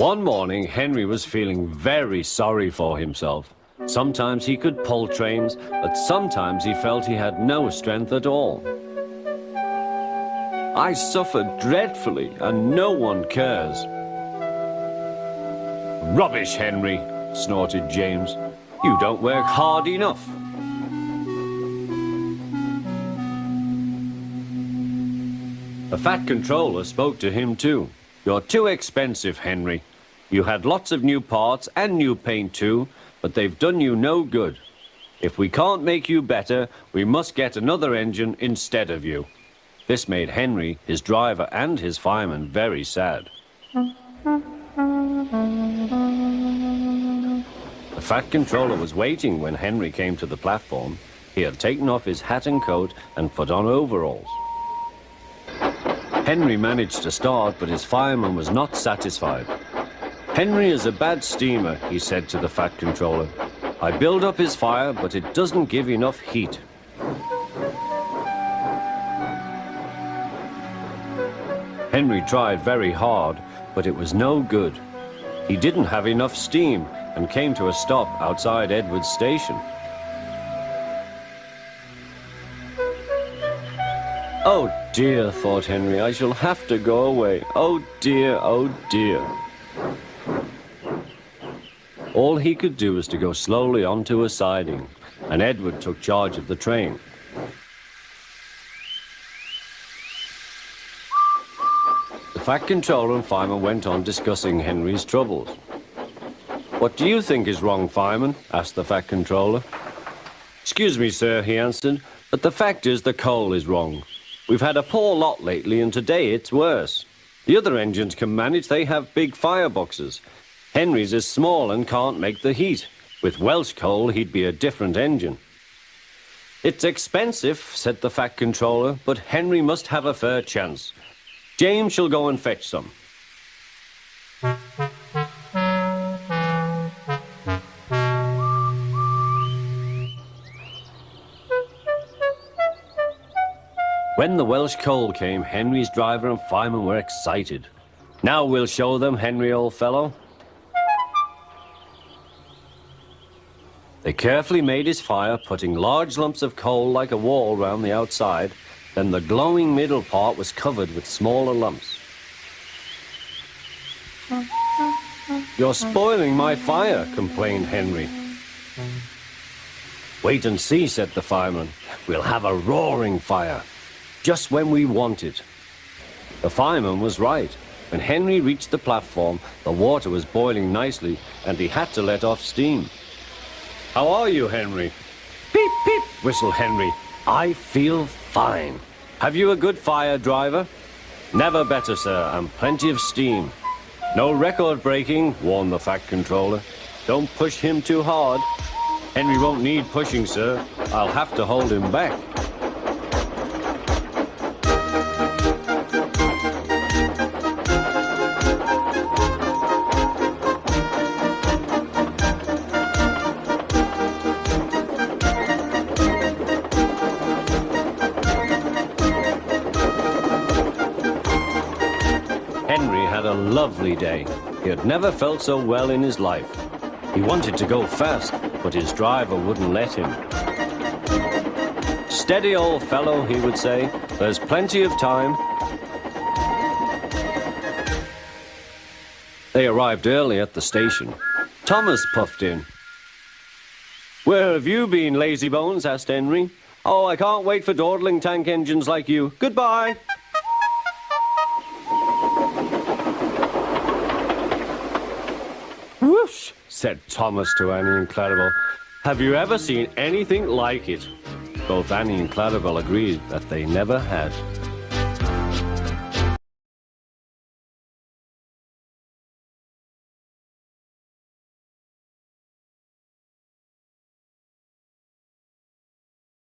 One morning, Henry was feeling very sorry for himself. Sometimes he could pull trains, but sometimes he felt he had no strength at all. I suffered dreadfully, and no one cares. Rubbish, Henry, snorted James. You don't work hard enough. The Fat Controller spoke to him too. You're too expensive, Henry. You had lots of new parts and new paint too, but they've done you no good. If we can't make you better, we must get another engine instead of you. This made Henry, his driver, and his fireman very sad. The Fat Controller was waiting when Henry came to the platform. He had taken off his hat and coat and put on overalls. Henry managed to start, but his fireman was not satisfied. Henry is a bad steamer, he said to the Fat Controller. I build up his fire, but it doesn't give enough heat. Henry tried very hard, but it was no good. He didn't have enough steam and came to a stop outside Edward's station. Oh dear, thought Henry, I shall have to go away. Oh dear, oh dear. All he could do was to go slowly onto a siding, and Edward took charge of the train. The Fat Controller and fireman went on discussing Henry's troubles. What do you think is wrong, fireman? Asked the Fat Controller. Excuse me, sir, he answered, but the fact is the coal is wrong. We've had a poor lot lately, and today it's worse. The other engines can manage, they have big fireboxes. Henry's is small and can't make the heat. With Welsh coal, he'd be a different engine. It's expensive, said the Fat Controller, but Henry must have a fair chance. James shall go and fetch some. When the Welsh coal came, Henry's driver and fireman were excited. Now we'll show them, Henry, old fellow. They carefully made his fire, putting large lumps of coal like a wall round the outside. Then the glowing middle part was covered with smaller lumps. You're spoiling my fire, complained Henry. Wait and see, said the fireman. We'll have a roaring fire. Just when we want it. The fireman was right. When Henry reached the platform, the water was boiling nicely, and he had to let off steam. How are you, Henry? Peep, peep, whistled Henry. I feel fine. Have you a good fire, driver? Never better, sir, and plenty of steam. No record breaking, warned the Fat Controller. Don't push him too hard. Henry won't need pushing, sir. I'll have to hold him back. Henry had a lovely day. He had never felt so well in his life. He wanted to go fast, but his driver wouldn't let him. Steady, old fellow, he would say. There's plenty of time. They arrived early at the station. Thomas puffed in. Where have you been, lazybones? Asked Henry. Oh, I can't wait for dawdling tank engines like you. Goodbye. Whoosh, said Thomas to Annie and Clarabel. Have you ever seen anything like it? Both Annie and Clarabel agreed that they never had.